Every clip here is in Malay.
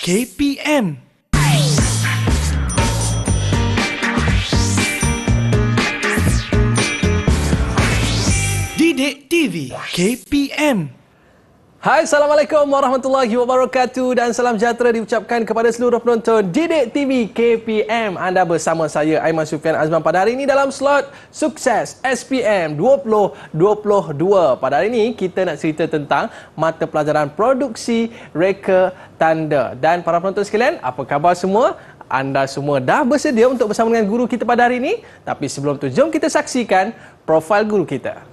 KPM. Didik TV KPM. Hai, Assalamualaikum warahmatullahi wabarakatuh dan salam sejahtera diucapkan kepada seluruh penonton Didik TV KPM. Anda bersama saya Aiman Sufian Azman pada hari ini dalam slot Sukses SPM 2022. Pada hari ini kita nak cerita tentang mata pelajaran produksi reka tanda. Dan para penonton sekalian, apa khabar semua? Anda semua dah bersedia untuk bersama dengan guru kita pada hari ini? Tapi sebelum tu, jom kita saksikan profil guru kita.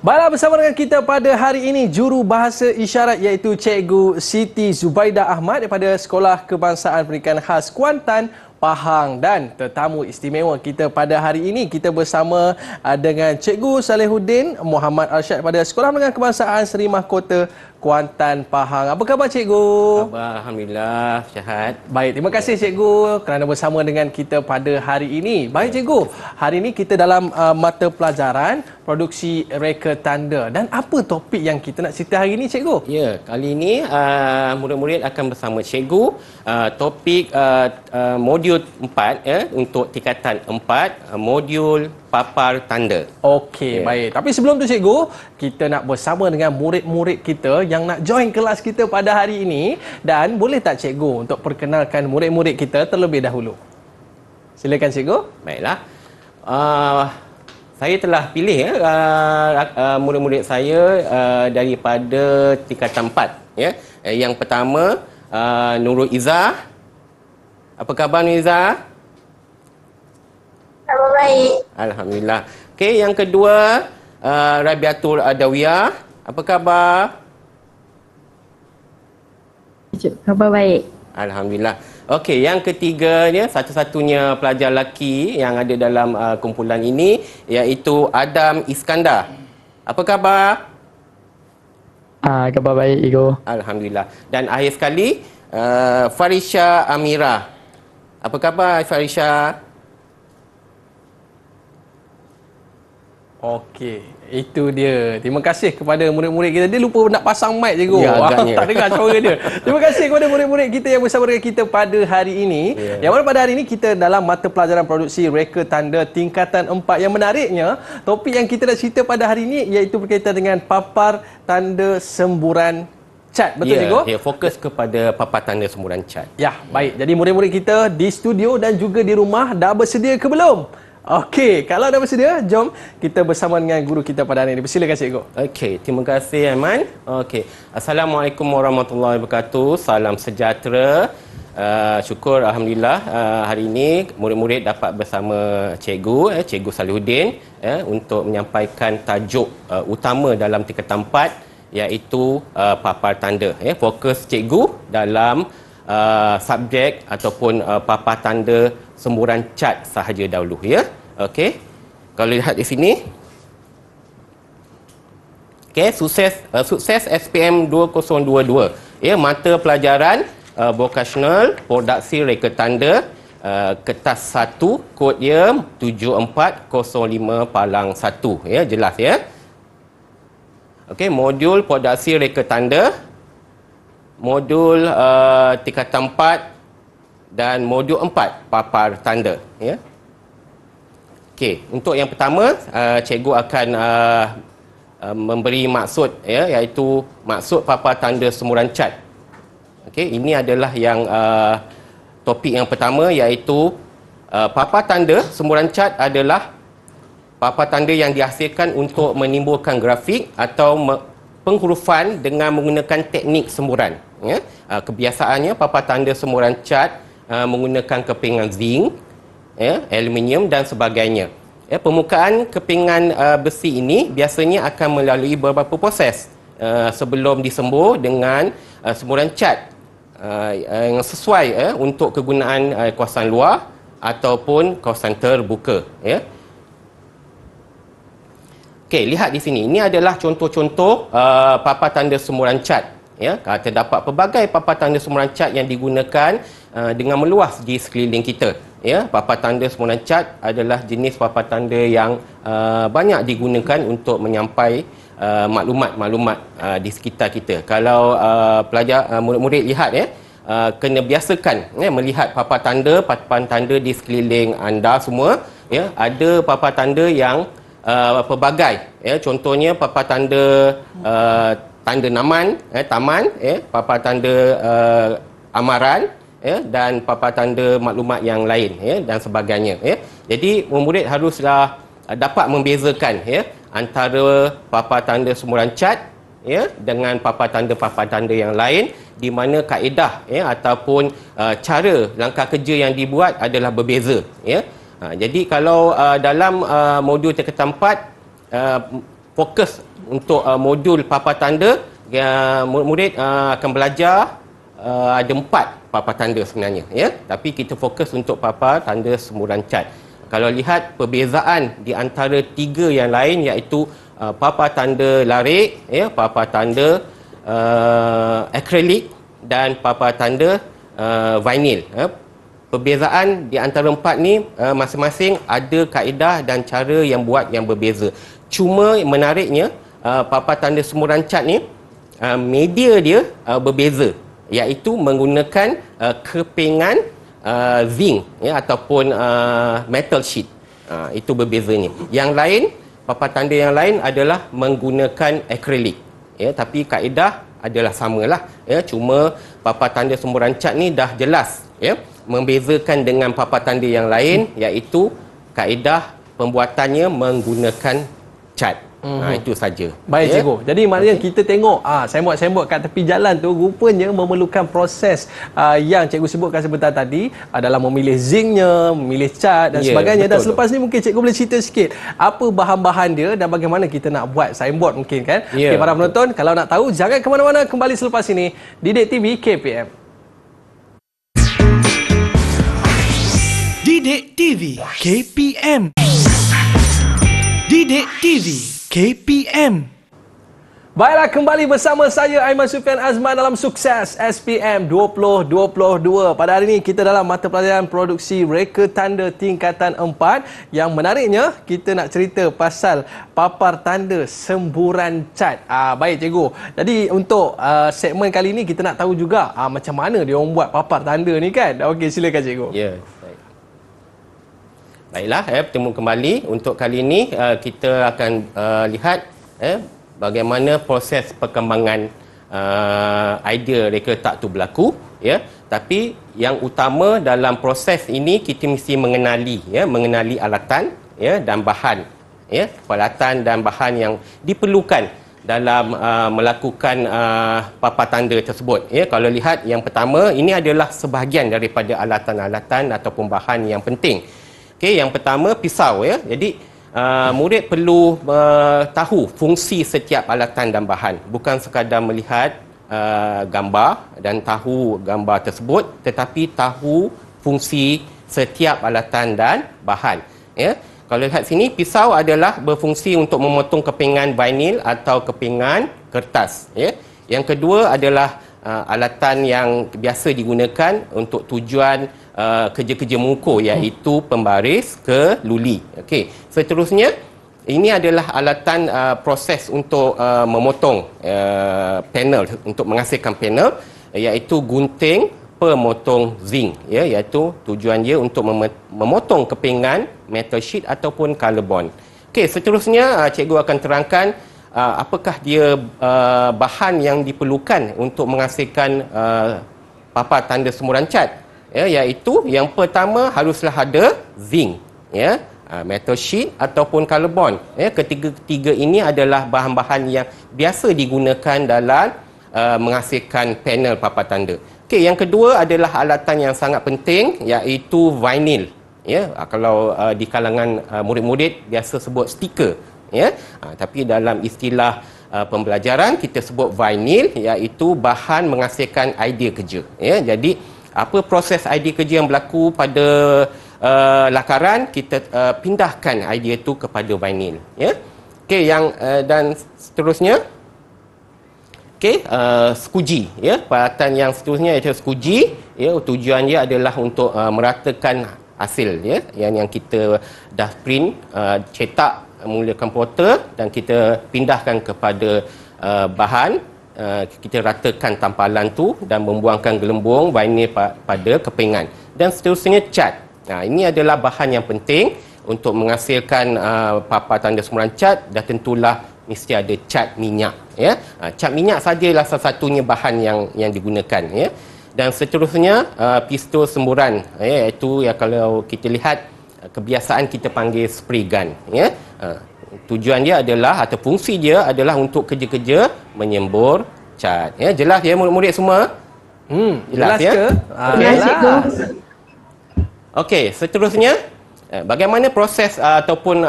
Baiklah, bersama dengan kita pada hari ini juru bahasa isyarat iaitu Cikgu Siti Zubaidah Ahmad daripada Sekolah Kebangsaan Pendidikan Khas Kuantan, Pahang, dan tetamu istimewa kita pada hari ini kita bersama dengan Cikgu Salihuddin Muhammad Arsyad daripada Sekolah Menengah Kebangsaan Seri Mahkota Kuantan, Pahang. Apa khabar Cikgu? Khabar, Alhamdulillah, sihat. Baik, terima kasih Cikgu kerana bersama dengan kita pada hari ini. Baik Cikgu, hari ini kita dalam mata pelajaran produksi reka tanda. Dan apa topik yang kita nak cerita hari ini Cikgu? Ya, kali ini murid-murid akan bersama Cikgu topik modul 4 untuk tingkatan 4, modul papar tanda. Okey, baik. Tapi sebelum tu Cikgu, kita nak bersama dengan murid-murid kita yang nak join kelas kita pada hari ini. Dan boleh tak Cikgu untuk perkenalkan murid-murid kita terlebih dahulu? Silakan Cikgu. Baiklah. Saya telah pilih murid-murid saya daripada tingkatan 4. Ya. Yang pertama, Nurul Izzah. Apa khabar Nurul Izzah? Khabar baik. Alhamdulillah. Okey, yang kedua, Rabiatul Adawiyah. Apa khabar? Khabar baik. Alhamdulillah. Okey, yang ketiganya, satu-satunya pelajar lelaki yang ada dalam kumpulan ini iaitu Adam Iskandar. Apa khabar? Khabar baik, Igo. Alhamdulillah. Dan akhir sekali, Farisha Amira. Apa khabar Farisha? Okey, itu dia. Terima kasih kepada murid-murid kita. Dia lupa nak pasang mic Cikgu. Ya, agaknya. Tak dengar suara dia. Terima kasih kepada murid-murid kita yang bersama dengan kita pada hari ini. Yang mana pada hari ini kita dalam mata pelajaran produksi reka tanda tingkatan 4. Yang menariknya, topik yang kita nak cerita pada hari ini iaitu berkaitan dengan papar tanda semburan cat. Betul Cikgu? Ya, fokus kepada papar tanda semburan cat. Ya, baik. Jadi murid-murid kita di studio dan juga di rumah dah bersedia ke belum? Okey, kalau dah bersedia, jom kita bersama dengan guru kita pada hari ini. Persilakan Cikgu. Okey, terima kasih Aiman. Okey, Assalamualaikum warahmatullahi wabarakatuh. Salam sejahtera. Syukur Alhamdulillah hari ini murid-murid dapat bersama Cikgu, Cikgu Salihuddin untuk menyampaikan tajuk utama dalam tingkatan 4 iaitu papar tanda. Fokus Cikgu dalam subjek ataupun papar tanda semburan cat sahaja dahulu ya. Okey. Kalau lihat di sini. Okey, sukses SPM 2022. Ya, mata pelajaran vocational produksi reka tanda kertas 1 kod dia 7405-1 ya, jelas ya. Okey, modul produksi reka tanda, modul tingkatan 4 dan modul 4 papar tanda ya. Okey, untuk yang pertama cikgu akan memberi maksud ya, iaitu maksud papar tanda semburan cat. Okey, ini adalah yang topik yang pertama iaitu papar tanda semburan cat adalah papar tanda yang dihasilkan untuk menimbulkan grafik atau penghurufan dengan menggunakan teknik semburan ya. Kebiasaannya papar tanda semburan cat menggunakan kepingan zinc, aluminium dan sebagainya. Permukaan kepingan besi ini biasanya akan melalui beberapa proses sebelum disembur dengan semburan cat yang sesuai untuk kegunaan kawasan luar ataupun kawasan terbuka, ya. Okey, lihat di sini. Ini adalah contoh-contoh papan tanda semburan cat, ya. Terdapat pelbagai papan tanda semburan cat yang digunakan dengan meluas di sekeliling kita, ya. Papan tanda semburan cat adalah jenis papan tanda yang banyak digunakan untuk menyampai maklumat-maklumat di sekitar kita. Kalau pelajar murid-murid lihat, ya, kena biasakan melihat papan tanda di sekeliling anda semua, ya. Ada papan tanda yang pelbagai, ya. Contohnya papan tanda tanda taman, ya, papan tanda amaran, ya, dan papan tanda maklumat yang lain, ya, dan sebagainya, ya. Jadi murid haruslah dapat membezakan, ya, antara papan tanda semburan cat, ya, dengan papan tanda yang lain, di mana kaedah, ya, ataupun cara langkah kerja yang dibuat adalah berbeza, ya. Jadi kalau dalam modul tingkatan 4 fokus untuk modul papan tanda, murid akan belajar ada 4 papan tanda sebenarnya, ya. Tapi kita fokus untuk papan tanda semburan cat. Kalau lihat perbezaan di antara 3 yang lain, iaitu papan tanda larik, ya, papan tanda akrilik dan papan tanda vinyl, ya. Perbezaan di antara 4 ni masing-masing ada kaedah dan cara yang buat yang berbeza. Cuma menariknya, papan tanda semburan cat ni media dia berbeza, iaitu menggunakan kepingan zinc, ya, ataupun metal sheet. Itu berbezanya. Yang lain, papan tanda yang lain adalah menggunakan akrilik, ya, tapi kaedah adalah samalah, ya. Cuma papan tanda semburan cat ni dah jelas, ya, membezakan dengan papan tanda yang lain, iaitu kaedah pembuatannya menggunakan cat. Itu saja. Baik, ya. cikgu. Jadi maknanya kita tengok sembot-sembot kat tepi jalan tu rupanya memerlukan proses yang cikgu sebutkan sebentar tadi, dalam memilih zincnya, memilih cat dan Ya, sebagainya. Dan betul selepas ni mungkin cikgu boleh cerita sikit apa bahan-bahan dia dan bagaimana kita nak buat signboard mungkin, kan? Ya, Okey, para penonton, kalau nak tahu jangan ke mana-mana, kembali selepas ini Didik TV KPM. Didik TV KPM. Didik TV KPM. Baiklah, kembali bersama saya Aiman Sufian Azman dalam Sukses SPM 2022. Pada hari ini kita dalam mata pelajaran produksi reka tanda tingkatan 4. Yang menariknya kita nak cerita pasal papar tanda semburan cat. Baik cikgu. Jadi untuk segmen kali ini kita nak tahu juga macam mana dia orang buat papar tanda ni, kan? Okey, silakan cikgu. Ya, baik. Baiklah, bertemu kembali. Untuk kali ini kita akan lihat bagaimana proses perkembangan idea reka tak tu berlaku, ya. Tapi yang utama dalam proses ini kita mesti mengenali alatan, ya, dan bahan, ya, peralatan dan bahan yang diperlukan dalam melakukan papan tanda tersebut, ya. Kalau lihat yang pertama, ini adalah sebahagian daripada alatan-alatan ataupun bahan yang penting. Okey, yang pertama pisau, ya. Jadi murid perlu tahu fungsi setiap alatan dan bahan, bukan sekadar melihat gambar dan tahu gambar tersebut, tetapi tahu fungsi setiap alatan dan bahan, ya. Kalau lihat sini, pisau adalah berfungsi untuk memotong kepingan vinyl atau kepingan kertas, ya. Yang kedua adalah alatan yang biasa digunakan untuk tujuan kerja-kerja mengukur, iaitu pembaris ke luli. Okey, seterusnya ini adalah alatan proses untuk memotong panel, untuk menghasilkan panel, iaitu gunting pemotong zinc, ya, iaitu tujuan dia untuk memotong kepingan metal sheet ataupun color bond. Okey, seterusnya cikgu akan terangkan apakah dia bahan yang diperlukan untuk menghasilkan papan tanda semburan cat, ya, iaitu yang pertama haruslah ada zinc, ya, metal sheet ataupun color bond, ya. Ketiga-tiga ini adalah bahan-bahan yang biasa digunakan dalam menghasilkan panel papan tanda. Okey, yang kedua adalah alatan yang sangat penting, iaitu vinyl, ya. Kalau di kalangan murid-murid biasa sebut stiker, ya. Tapi dalam istilah pembelajaran kita sebut vinyl, iaitu bahan menghasilkan idea kerja. Ya, jadi apa proses idea kerja yang berlaku pada lakaran, kita pindahkan idea itu kepada vinyl. Ya, okey, yang dan seterusnya. Okey, skuji, ya, peralatan yang seterusnya iaitu skuji, ya, tujuan dia adalah untuk meratakan hasil, ya, yang kita dah print, cetak menggunakan plotter dan kita pindahkan kepada bahan, kita ratakan tampalan tu dan membuangkan gelembung vinyl pada kepingan. Dan seterusnya cat. Nah, ini adalah bahan yang penting untuk menghasilkan papan tanda semburan cat, dan tentulah mesti ada cat minyak, ya. Cat minyak sajalah salah satunya bahan yang digunakan, ya. Dan seterusnya pistol semburan, ya, iaitu ya, kalau kita lihat kebiasaan kita panggil spray gun, ya. Tujuan dia adalah atau fungsi dia adalah untuk kerja-kerja menyembur cat, ya. Jelas ya murid-murid semua? Jelas ya? ke? Jelas, cikgu. Okey, seterusnya bagaimana proses ataupun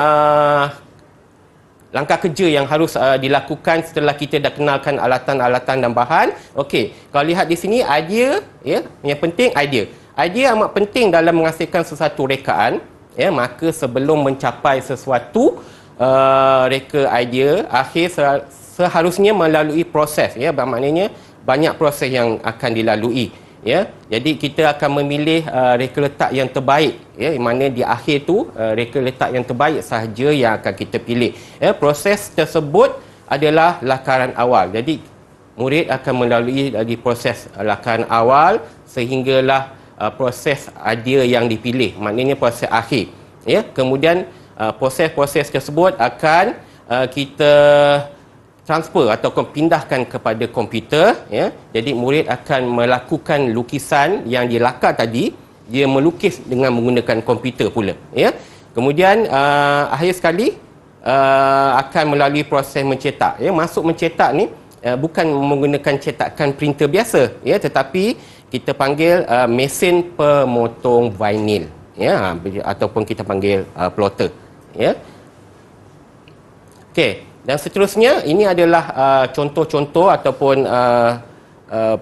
langkah kerja yang harus dilakukan setelah kita dah kenalkan alatan-alatan dan bahan. Okey, kalau lihat di sini idea, ya, yang penting idea. Idea amat penting dalam menghasilkan sesuatu rekaan, ya. Maka sebelum mencapai sesuatu reka idea akhir seharusnya melalui proses, ya. Maknanya banyak proses yang akan dilalui, ya. Jadi kita akan memilih reka letak yang terbaik, ya, mana di akhir tu reka letak yang terbaik sahaja yang akan kita pilih, ya. Proses tersebut adalah lakaran awal. Jadi murid akan melalui dari proses lakaran awal sehinggalah proses idea yang dipilih, maknanya proses akhir, ya. Kemudian proses-proses tersebut akan kita transfer atau pindahkan kepada komputer, ya. Jadi murid akan melakukan lukisan yang dilakar tadi, dia melukis dengan menggunakan komputer pula, ya. Kemudian akhir sekali akan melalui proses mencetak, ya. Masuk mencetak ni bukan menggunakan cetakan printer biasa, ya, tetapi kita panggil mesin pemotong vinyl, ya, ataupun kita panggil plotter, ya. Okey. Dan seterusnya, ini adalah contoh-contoh ataupun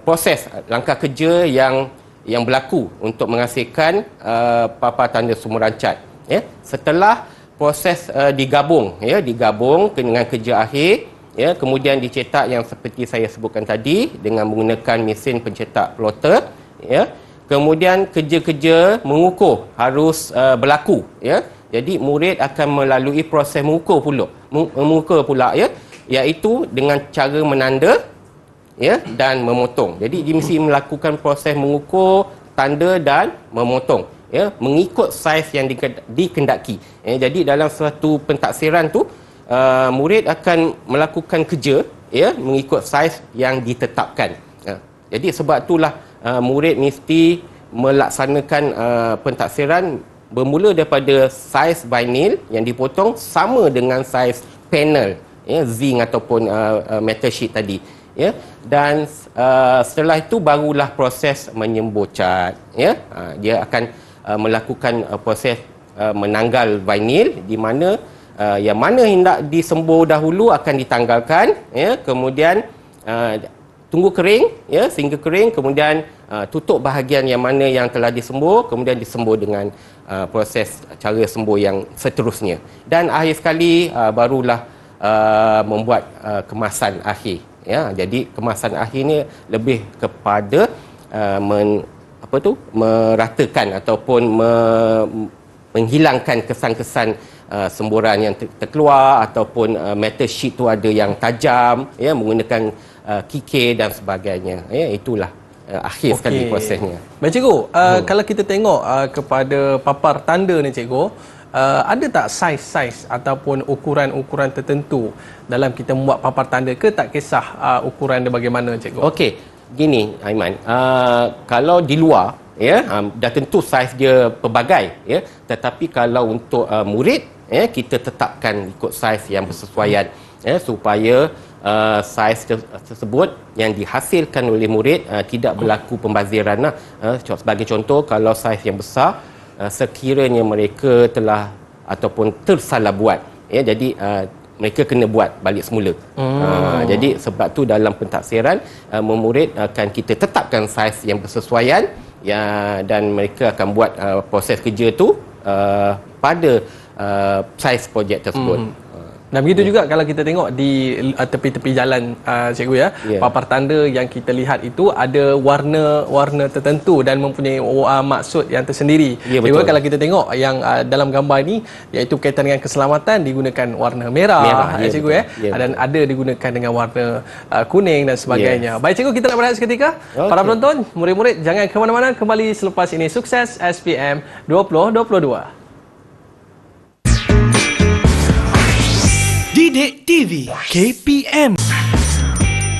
proses langkah kerja yang berlaku untuk menghasilkan papan tanda semburan cat, ya. Setelah proses digabung, ya, digabung dengan kerja akhir, ya, kemudian dicetak yang seperti saya sebutkan tadi dengan menggunakan mesin pencetak plotter, ya. Kemudian kerja-kerja mengukur harus berlaku, ya. Jadi murid akan melalui proses mengukur pula, ya, iaitu dengan cara menanda, ya, dan memotong. Jadi dia mesti melakukan proses mengukur, tanda dan memotong, ya, mengikut saiz yang dikendaki. Ya, jadi dalam suatu pentaksiran tu murid akan melakukan kerja, ya, mengikut saiz yang ditetapkan. Ya. Jadi sebab itulah murid mesti melaksanakan pentaksiran bermula daripada saiz vinyl yang dipotong sama dengan saiz panel, ya, zinc ataupun metal sheet tadi, ya. Dan setelah itu barulah proses menyembur cat, ya. Dia akan melakukan proses menanggal vinyl, di mana yang mana hendak disembur dahulu akan ditanggalkan, ya. Kemudian tunggu kering, ya, sehingga kering, kemudian tutup bahagian yang mana yang telah disembur, kemudian disembur dengan proses cara sembur yang seterusnya. Dan akhir sekali barulah membuat kemasan akhir, ya. Jadi kemasan akhir ni lebih kepada meratakan ataupun menghilangkan kesan-kesan semburan yang terkeluar, ataupun metal sheet tu ada yang tajam, ya, menggunakan kikir dan sebagainya, ya. Itulah akhir sekali prosesnya. Baik, cikgu, kalau kita tengok kepada papar tanda ni, cikgu, ada tak saiz-saiz ataupun ukuran-ukuran tertentu dalam kita membuat papar tanda, ke tak kisah ukuran dia bagaimana, cikgu? Okey, gini Aiman, kalau di luar, ya, dah tentu saiz dia pelbagai, ya. Tetapi kalau untuk murid, ya, kita tetapkan ikut saiz yang bersesuaian, ya, supaya saiz tersebut yang dihasilkan oleh murid tidak berlaku pembaziran. Sebagai contoh, kalau saiz yang besar, sekiranya mereka telah ataupun tersalah buat, ya, jadi mereka kena buat balik semula. Jadi sebab tu dalam pentafsiran memurid akan kita tetapkan saiz yang bersesuaian dan mereka akan buat proses kerja tu pada saiz projek tersebut. Dan begitu juga kalau kita tengok di tepi-tepi jalan, cikgu ya, papan tanda yang kita lihat itu ada warna-warna tertentu dan mempunyai maksud yang tersendiri. Ya, cikgu, kalau kita tengok yang dalam gambar ini, iaitu berkaitan dengan keselamatan, digunakan warna merah, ya, cikgu dan ada digunakan dengan warna kuning dan sebagainya. Baik cikgu, kita nak berehat seketika. Para penonton, murid-murid jangan ke mana-mana, kembali selepas ini. Sukses SPM 2022. Didik TV KPM.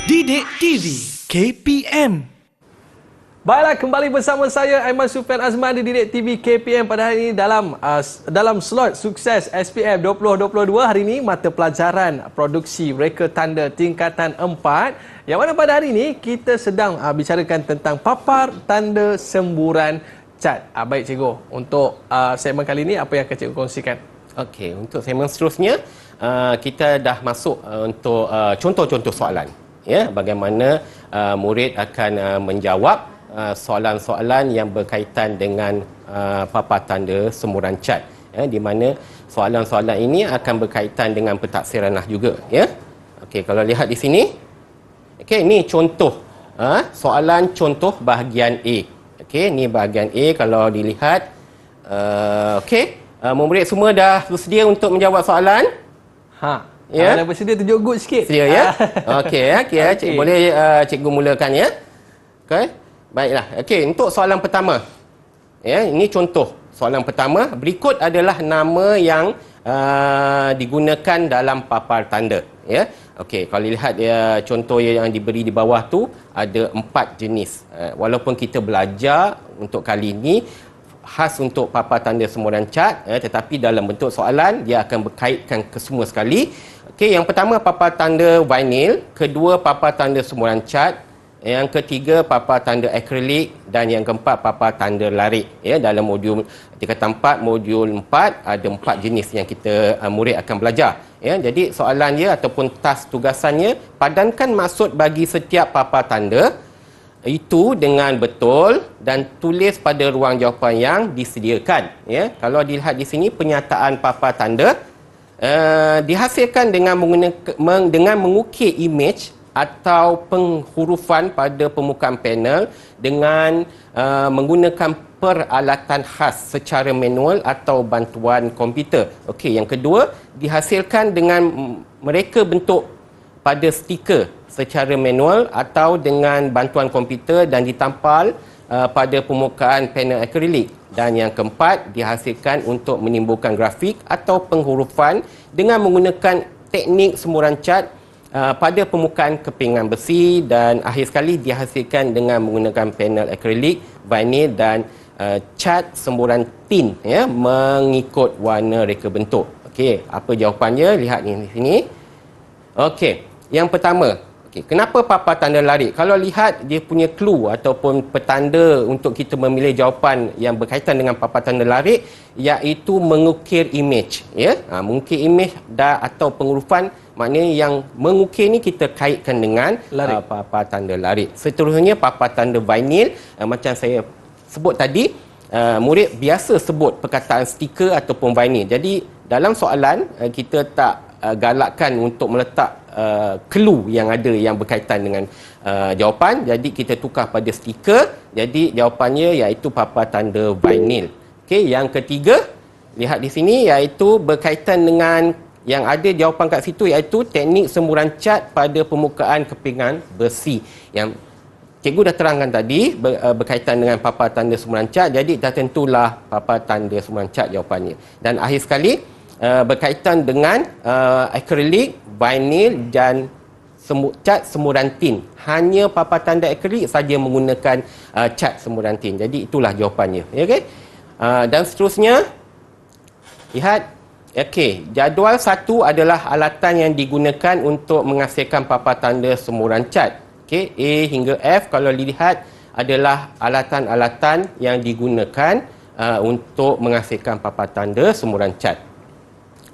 Didik TV KPM. Baiklah, kembali bersama saya Aiman Sufian Azman di Didik TV KPM pada hari ini dalam slot sukses SPM 2022. Hari ini mata pelajaran produksi reka tanda tingkatan 4, yang mana pada hari ini kita sedang bicarakan tentang papar tanda semburan cat. Baik cikgu, untuk segmen kali ini apa yang akan cikgu kongsikan? Okey, untuk segmen seterusnya kita dah masuk untuk contoh-contoh soalan, ya, bagaimana murid akan menjawab soalan-soalan yang berkaitan dengan papan tanda semburan cat, ya, di mana soalan-soalan ini akan berkaitan dengan pentafsiran juga, ya. Okey, kalau lihat di sini, okey, ini contoh soalan contoh bahagian A. Okey, ni bahagian A. Kalau dilihat, okey, murid semua dah bersedia untuk menjawab soalan? Ya. Dah bersedia, tunjuk good sikit. Sedia, ya? Okey, cikgu boleh cikgu mulakan, ya? Okey. Baiklah. Okey, untuk soalan pertama. Ya, ini contoh soalan pertama. Berikut adalah nama yang digunakan dalam papar tanda, ya. Okey, kalau lihat contoh yang diberi di bawah tu ada 4 jenis. Walaupun kita belajar untuk kali ini khas untuk papan tanda semburan cat, tetapi dalam bentuk soalan dia akan berkaitkan ke semua sekali. Okey, yang pertama papan tanda vinyl, kedua papan tanda semburan cat, yang ketiga papan tanda akrilik, dan yang keempat papan tanda larik. Ya, dalam modul tingkatan 4, modul 4 ada 4 jenis yang kita murid akan belajar. Ya, jadi soalan dia ataupun task tugasannya, padankan maksud bagi setiap papan tanda itu dengan betul dan tulis pada ruang jawapan yang disediakan. Ya, kalau dilihat di sini penyataan papan tanda dihasilkan dengan mengukir imej atau penghurufan pada permukaan panel dengan menggunakan peralatan khas secara manual atau bantuan komputer. Okey, yang kedua dihasilkan dengan mereka bentuk pada stiker secara manual atau dengan bantuan komputer dan ditampal pada permukaan panel akrilik. Dan yang keempat, dihasilkan untuk menimbulkan grafik atau penghurufan dengan menggunakan teknik semburan cat pada permukaan kepingan besi, dan akhir sekali dihasilkan dengan menggunakan panel akrilik, vinyl dan cat semburan tin, ya, mengikut warna reka bentuk. Okey, apa jawapannya? Lihat ni di sini. Okey, yang pertama, kenapa papan tanda larik? Kalau lihat dia punya clue ataupun petanda untuk kita memilih jawapan yang berkaitan dengan papan tanda larik, iaitu mengukir imej, ya. Mengukir imej atau penghurufan, maknanya yang mengukir ni kita kaitkan dengan papan tanda larik. Seterusnya papan tanda vinyl, macam saya sebut tadi, murid biasa sebut perkataan stiker ataupun vinyl. Jadi dalam soalan kita tak galakkan untuk meletak clue yang ada yang berkaitan dengan jawapan. Jadi kita tukar pada stiker. Jadi jawapannya iaitu papan tanda vinyl. Okey, yang ketiga, lihat di sini, iaitu berkaitan dengan yang ada jawapan kat situ, iaitu teknik semburan cat pada permukaan kepingan besi. Yang cikgu dah terangkan tadi berkaitan dengan papan tanda semburan cat. Jadi dah tentulah papan tanda semburan cat jawapannya. Dan akhir sekali berkaitan dengan akrilik, vinyl dan cat semburan tin. Hanya papan tanda akrilik saja menggunakan cat semburan tin. Jadi itulah jawapannya. Ya, okay? Dan seterusnya, lihat. Okey, jadual 1 adalah alatan yang digunakan untuk menghasilkan papan tanda semburan cat. Okey, A hingga F kalau dilihat adalah alatan-alatan yang digunakan untuk menghasilkan papan tanda semburan cat.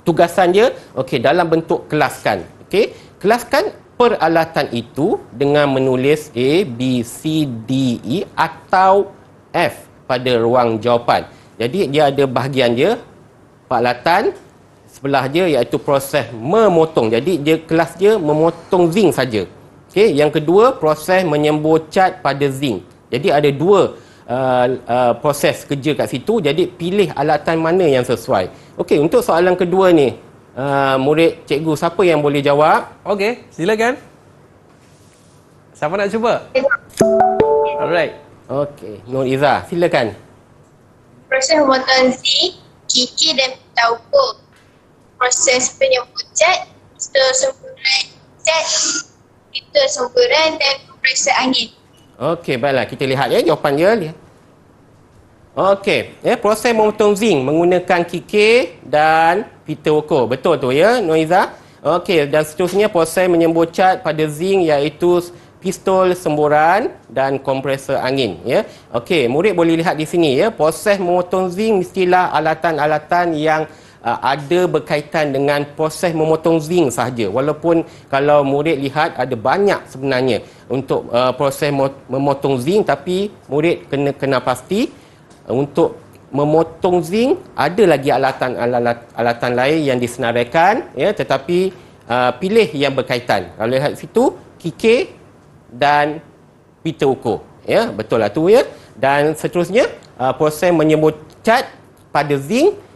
tugasan dia dalam bentuk kelaskan. Kelaskan peralatan itu dengan menulis A, B, C, D, E atau F pada ruang jawapan. Jadi dia ada bahagian dia, peralatan, sebelah dia iaitu proses memotong. Jadi dia kelas dia memotong zinc saja. Yang kedua, proses menyembur cat pada zinc. Jadi ada dua proses kerja kat situ. Jadi pilih alatan mana yang sesuai. Untuk soalan kedua ni, murid cikgu siapa yang boleh jawab? Okey, silakan. Siapa nak cuba? Alright. Nur Izzah, silakan. Proses memotong zinc, kikir dan pita ukur. Proses penyembur cat, pistol semburan cat, pistol semburan dan kompresor angin. Baiklah, kita lihat jawapan dia. Proses memotong zinc menggunakan kikir dan pita ukur. Betul tu ya, Nur Izzah? Dan seterusnya proses menyembur cat pada zinc iaitu pistol semburan dan kompresor angin ya. Murid boleh lihat di sini ya, proses memotong zinc mestilah alatan-alatan yang ada berkaitan dengan proses memotong zinc sahaja. Walaupun kalau murid lihat ada banyak sebenarnya untuk proses memotong zinc, tapi murid kena pasti untuk memotong zinc ada lagi alatan lain yang disenaraikan ya, tetapi pilih yang berkaitan. Kalau lihat situ kikir dan pita ukur ya, betul lah tu ya. Dan seterusnya proses menyembur cat pada zinc.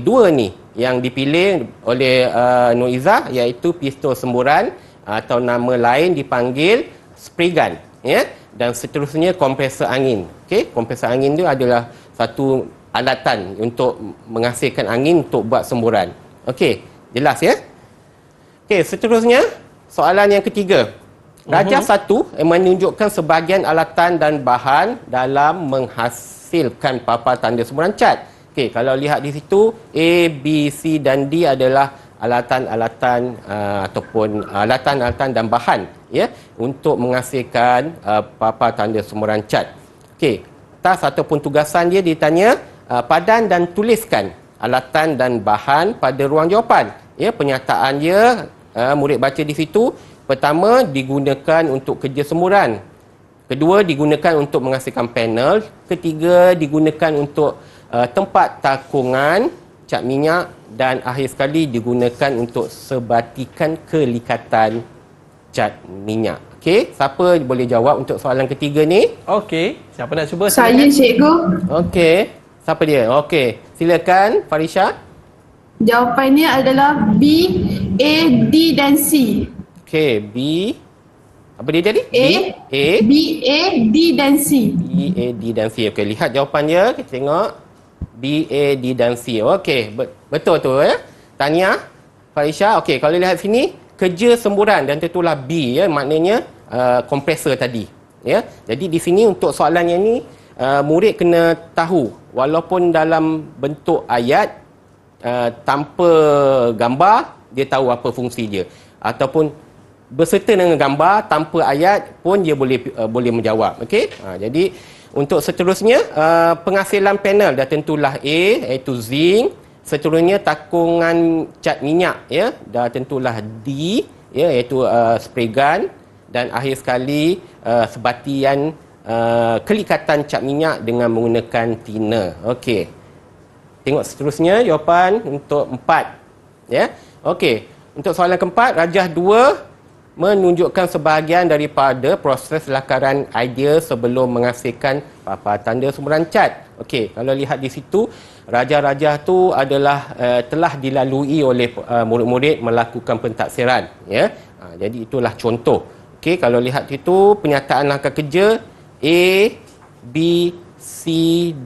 Dua ni yang dipilih oleh Nur Izzah iaitu pistol semburan atau nama lain dipanggil spray gun ya, dan seterusnya kompresor angin. Kompresor angin tu adalah satu alatan untuk menghasilkan angin untuk buat semburan. Jelas ya. Seterusnya soalan yang ketiga. Darjah 1 menunjukkan sebahagian alatan dan bahan dalam menghasilkan papan tanda semburan cat. Kalau lihat di situ A, B, C dan D adalah alatan-alatan ataupun alatan-alatan dan bahan ya untuk menghasilkan papan tanda semburan cat. Tas ataupun tugasan dia ditanya padan dan tuliskan alatan dan bahan pada ruang jawapan. Pernyataan dia murid baca di situ. Pertama, digunakan untuk kerja semburan. Kedua, digunakan untuk menghasilkan panel. Ketiga, digunakan untuk tempat takungan cat minyak. Dan akhir sekali, digunakan untuk sebatikan kelikatan cat minyak. Siapa boleh jawab untuk soalan ketiga ni? Siapa nak cuba? Saya, cikgu. Siapa dia? Silakan, Farisha. Jawapannya adalah B, A, D dan C. B. Apa dia tadi? B, A, D dan C. B, A, D dan C. Lihat jawapan dia. Kita tengok. B, A, D dan C. Betul tu ya. Tania, Farisha. Kalau lihat sini, kerja semburan dan tentulah B ya, maknanya kompresor tadi. Ya. Jadi di sini untuk soalan yang ni, murid kena tahu walaupun dalam bentuk ayat tanpa gambar, dia tahu apa fungsi dia. Ataupun berserta dengan gambar tanpa ayat pun dia boleh menjawab. Jadi untuk seterusnya penghasilan panel dah tentulah A iaitu zinc, seterusnya takungan cat minyak ya dah tentulah D ya iaitu spray gun, dan akhir sekali sebatian kelikatan cat minyak dengan menggunakan thinner. Tengok seterusnya jawapan untuk 4 ya. Untuk soalan keempat, rajah 2 menunjukkan sebahagian daripada proses lakaran idea sebelum menghasilkan papan tanda semburan cat. Kalau lihat di situ, rajah-rajah tu adalah telah dilalui oleh murid-murid melakukan pentaksiran ya. Jadi itulah contoh. Kalau lihat itu pernyataan langkah kerja A, B, C,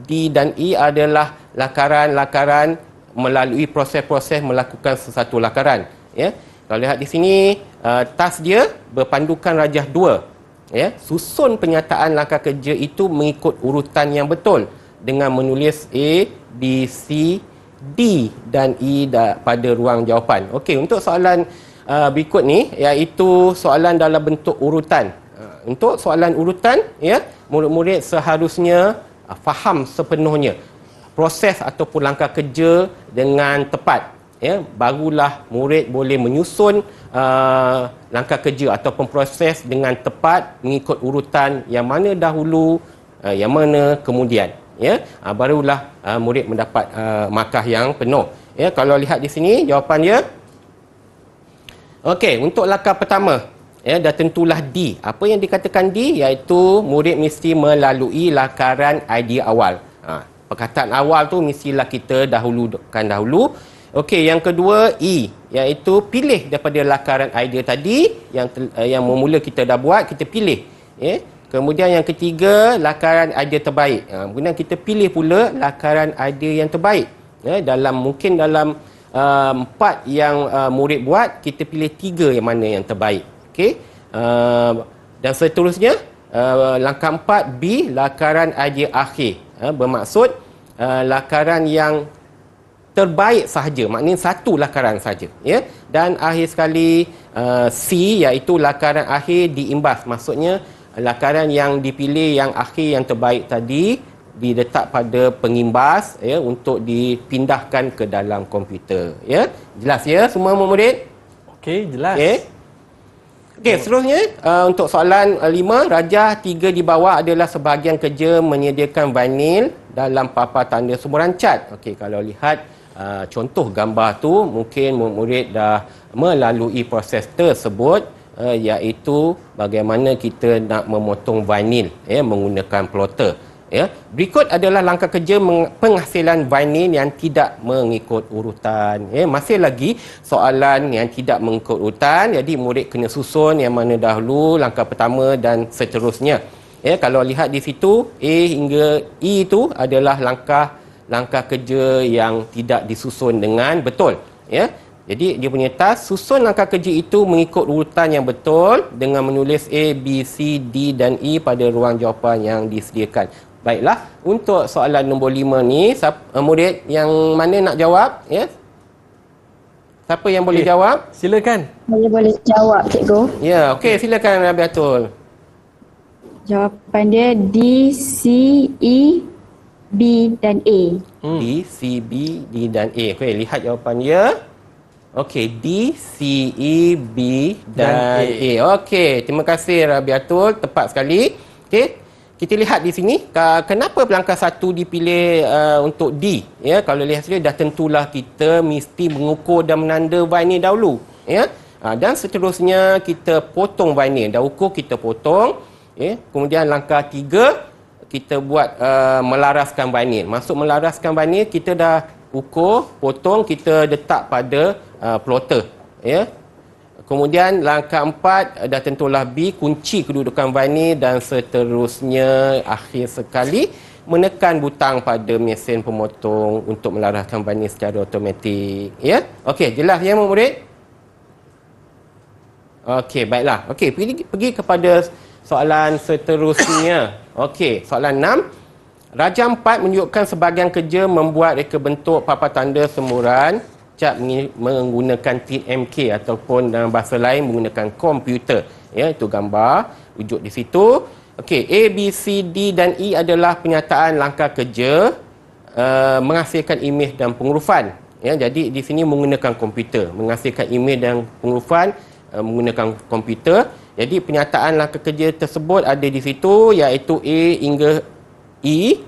D dan E adalah lakaran-lakaran melalui proses-proses melakukan sesuatu lakaran ya. Kalau lihat di sini, tas dia berpandukan rajah 2. Ya, susun pernyataan langkah kerja itu mengikut urutan yang betul dengan menulis A, B, C, D dan E pada ruang jawapan. Untuk soalan berikut ni, iaitu soalan dalam bentuk urutan. Untuk soalan urutan, ya, murid-murid seharusnya faham sepenuhnya proses ataupun langkah kerja dengan tepat. barulah murid boleh menyusun langkah kerja ataupun proses dengan tepat mengikut urutan yang mana dahulu, yang mana kemudian. Barulah murid mendapat markah yang penuh. Kalau lihat di sini jawapan dia. Okey, untuk langkah pertama, dah tentulah D. Apa yang dikatakan D? Iaitu murid mesti melalui lakaran idea awal. Perkataan awal tu mestilah kita dahulukan dahulu. Okey, yang kedua E, iaitu pilih daripada lakaran idea tadi yang memula kita dah buat, kita pilih. Kemudian yang ketiga, lakaran idea terbaik. Kemudian kita pilih pula lakaran idea yang terbaik. Mungkin dalam 4 yang murid buat, kita pilih 3 yang mana yang terbaik. Okey. Dan seterusnya, langkah 4 B, lakaran idea akhir. Bermaksud lakaran yang terbaik sahaja, maknanya satu lakaran saja. Dan akhir sekali C, iaitu lakaran akhir diimbas. Maksudnya lakaran yang dipilih yang akhir yang terbaik tadi diletak pada pengimbas untuk dipindahkan ke dalam komputer. Jelas semua murid? Okey, jelas. Okey, seterusnya untuk soalan 5, rajah 3 di bawah adalah sebahagian kerja menyediakan vinyl dalam papan tanda sumuran cat. Okey, kalau lihat contoh gambar tu, mungkin murid dah melalui proses tersebut, iaitu bagaimana kita nak memotong vinyl menggunakan plotter. Berikut adalah langkah kerja penghasilan vinyl yang tidak mengikut urutan. Masih lagi soalan yang tidak mengikut urutan, jadi murid kena susun yang mana dahulu, langkah pertama dan seterusnya. Kalau lihat di situ, A hingga E itu adalah langkah kerja yang tidak disusun dengan betul. Jadi dia punya task, susun langkah kerja itu mengikut urutan yang betul dengan menulis A, B, C, D dan E pada ruang jawapan yang disediakan. Baiklah, untuk soalan nombor 5 ni, murid yang mana nak jawab? Siapa yang boleh jawab? Silakan. Saya boleh jawab, cikgu. Okey, silakan Rabiatul. Jawapan dia D, C, E, B dan A. D, C, B, D dan A. Okey, lihat jawapan dia. Okey, D, C, E, B dan A. Okey, terima kasih Rabiatul, tepat sekali. Okey. Kita lihat di sini, kenapa langkah 1 dipilih untuk D? Kalau lihat sini, dah tentulah kita mesti mengukur dan menanda vinyl dahulu. Dan seterusnya, kita potong vinyl. Dah ukur, kita potong. Kemudian langkah 3, kita buat melaraskan vinyl. Maksud melaraskan vinyl, kita dah ukur, potong, kita letak pada plotter. Kemudian langkah 4 dah tentulah B, kunci kedudukan vinyl dan seterusnya akhir sekali menekan butang pada mesin pemotong untuk melaraskan vinyl secara automatik. Okey, jelas murid? Okey, baiklah. Okey, pergi kepada soalan seterusnya. Okey, soalan 6. Rajah 4 menunjukkan sebahagian kerja membuat reka bentuk papan tanda semuran cat menggunakan TMK ataupun dalam bahasa lain menggunakan komputer. Itu gambar wujud di situ. Okey, A, B, C, D dan E adalah penyataan langkah kerja menghasilkan imej dan pengurufan. Jadi di sini menggunakan komputer, menghasilkan imej dan pengurufan menggunakan komputer. Jadi penyataan langkah kerja tersebut ada di situ, iaitu A hingga E.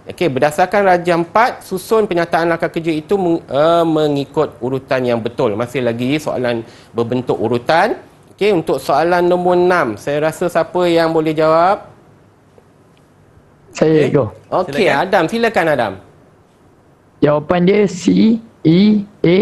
Okey, berdasarkan rajah 4, susun penyataan langkah kerja itu mengikut urutan yang betul. Masih lagi soalan berbentuk urutan. Okey, untuk soalan nombor 6, saya rasa siapa yang boleh jawab? Saya, cikgu. Okey, Adam, silakan Adam. Jawapan dia C, E, A,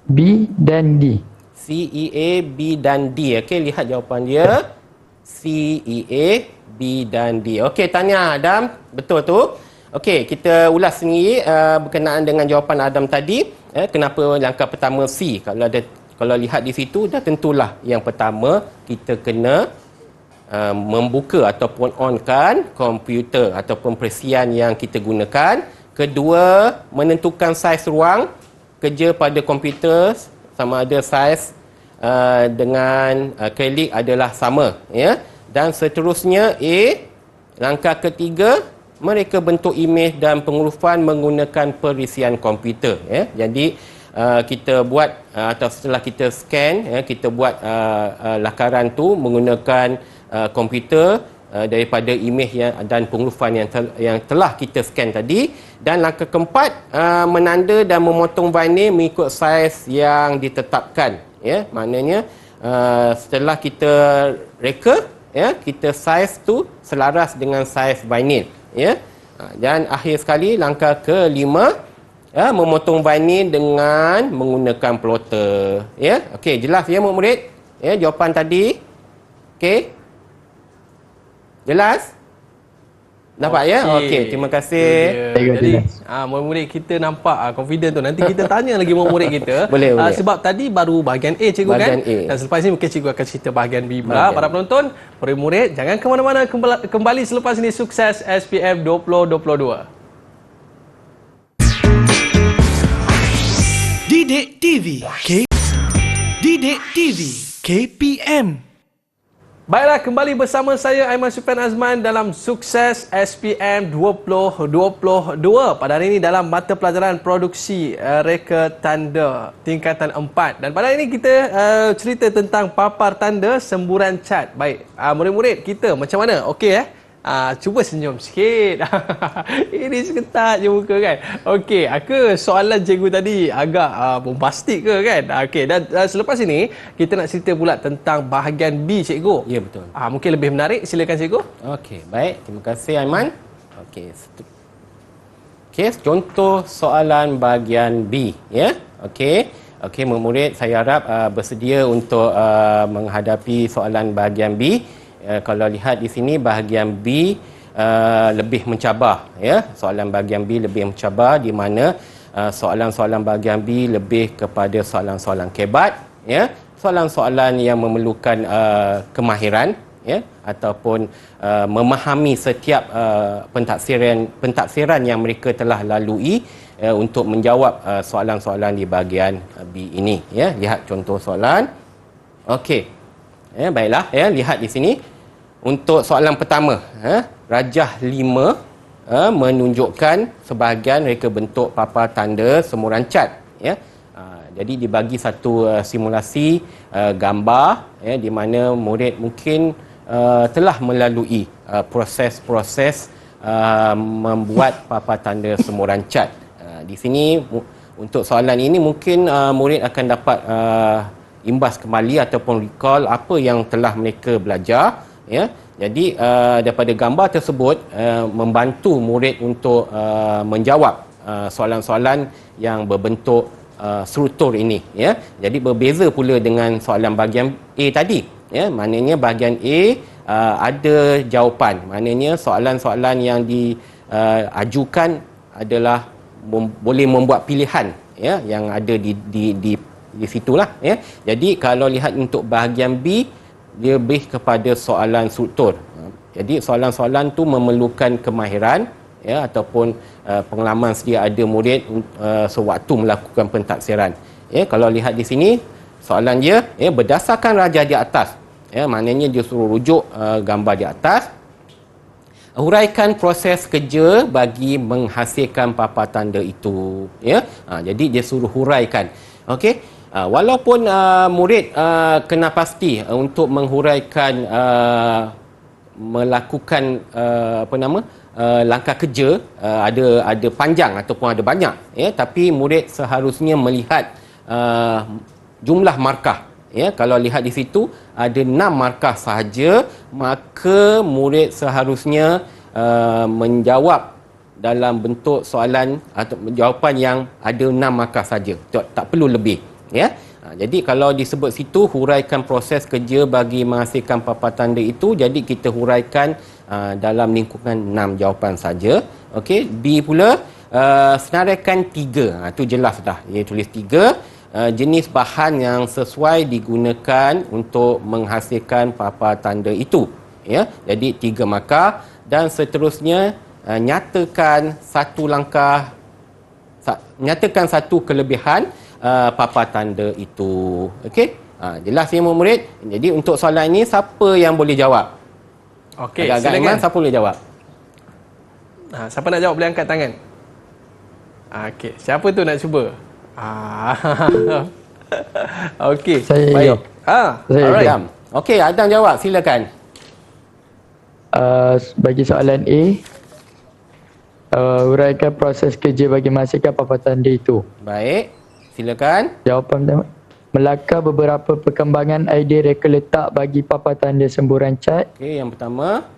B dan D. C, E, A, B dan D. Okey, lihat jawapan dia. C, E, A, B dan D. Okey, tanya Adam, betul tu? Okey, kita ulas sendiri berkenaan dengan jawapan Adam tadi. Kenapa langkah pertama C? Kalau lihat di situ, dah tentulah yang pertama kita kena membuka ataupun onkan komputer ataupun perisian yang kita gunakan. Kedua, menentukan saiz ruang kerja pada komputer, sama ada saiz dengan akrilik adalah sama. Dan seterusnya A, langkah ketiga, mereka bentuk imej dan pengurufan menggunakan perisian komputer. Jadi kita buat atau setelah kita scan, kita buat lakaran tu menggunakan komputer daripada imej dan penghurufan yang telah kita scan tadi. Dan langkah keempat, menanda dan memotong vinyl mengikut saiz yang ditetapkan. Maknanya setelah kita reka, kita saiz tu selaras dengan saiz vinyl. Dan akhir sekali, langkah kelima, memotong vinyl dengan menggunakan plotter. Okey, jelas ya murid-murid? Jawapan tadi. Okey. Jelas? Dapat ya? Okey, terima kasih. Jadi murid-murid kita nampak confident tu. Nanti kita tanya lagi murid-murid kita. Boleh. Sebab tadi baru bahagian A cikgu bahagian kan? A. Dan selepas ini mungkin cikgu akan cerita bahagian B pula. Para penonton, murid-murid jangan ke mana-mana, kembali selepas ini Sukses SPM 2022. Didik TV Didik TV KPM. Baiklah, kembali bersama saya Aiman Sufian Azman dalam Sukses SPM 2022. Pada hari ini dalam mata pelajaran produksi reka tanda tingkatan 4. Dan pada hari ini kita cerita tentang papar tanda semburan cat. Baik, murid-murid kita macam mana? Okey cuba senyum sikit. Ini seketat je muka kan. Okey, ke soalan cikgu tadi agak bombastik ke kan? Okey, dan selepas ini kita nak cerita pula tentang bahagian B cikgu. Ya, betul. Mungkin lebih menarik, silakan cikgu. Okey, baik. Terima kasih Aiman. Okey. Contoh soalan bahagian B, ya. Okey, murid-murid saya harap bersedia untuk menghadapi soalan bahagian B. Kalau lihat di sini bahagian B lebih mencabar, ya. Soalan bahagian B lebih mencabar, di mana soalan-soalan bahagian B lebih kepada soalan-soalan kebat, ya. Soalan-soalan yang memerlukan kemahiran, ya, ataupun memahami setiap pentaksiran yang mereka telah lalui untuk menjawab soalan-soalan di bahagian B ini, ya. Lihat contoh soalan. Okey. Baiklah, ya, lihat di sini. Untuk soalan pertama, rajah 5 menunjukkan sebahagian reka bentuk papar tanda semburan cat, ya. Jadi dibagi satu simulasi gambar, ya, di mana murid mungkin telah melalui proses-proses membuat papar tanda semburan cat. Di sini untuk soalan ini mungkin murid akan dapat imbas kembali ataupun recall apa yang telah mereka belajar, ya. Jadi daripada gambar tersebut membantu murid untuk menjawab soalan-soalan yang berbentuk struktur ini, ya. Jadi berbeza pula dengan soalan bahagian A tadi, ya. Maknanya bahagian A ada jawapan. Maknanya soalan-soalan yang diajukan adalah boleh membuat pilihan, ya, yang ada di situlah, ya. Jadi kalau lihat untuk bahagian B, dia lebih kepada soalan struktur. Jadi soalan-soalan tu memerlukan kemahiran, ya, ataupun pengalaman sedia ada murid sewaktu melakukan pentaksiran. Ya, kalau lihat di sini soalan dia, ya, berdasarkan rajah di atas, ya, maknanya dia suruh rujuk gambar di atas. Huraikan proses kerja bagi menghasilkan papar tanda itu, ya. Jadi dia suruh huraikan. Okey. Walaupun murid kena pasti untuk menghuraikan melakukan langkah kerja, ada panjang ataupun ada banyak, ya, tapi murid seharusnya melihat jumlah markah, ya. Kalau lihat di situ ada 6 markah sahaja, maka murid seharusnya menjawab dalam bentuk soalan atau jawapan yang ada 6 markah saja, tak perlu lebih, ya. Jadi kalau disebut situ huraikan proses kerja bagi menghasilkan papar tanda itu, jadi kita huraikan dalam lingkungan 6 jawapan saja. Okey, B pula senaraikan 3. Itu jelas dah. Dia tulis 3 jenis bahan yang sesuai digunakan untuk menghasilkan papar tanda itu, ya. Jadi 3 markah dan seterusnya nyatakan satu kelebihan papar tanda itu. Okey? Jelas ya murid? Jadi untuk soalan ini siapa yang boleh jawab? Okey, agak-agak silakan. Iman, siapa boleh jawab? Siapa nak jawab boleh angkat tangan. Okey, siapa tu nak cuba? Okey. Saya Baik. jawab. Saya Alright. Adam. Okey, Adam jawab. Silakan. Bagi soalan A, uraikan proses kerja bagi menghasilkan papan tanda itu. Baik. Silakan. Jawapan pertama, melakar beberapa perkembangan idea reka letak bagi papan tanda semburan cat. Okey, yang pertama.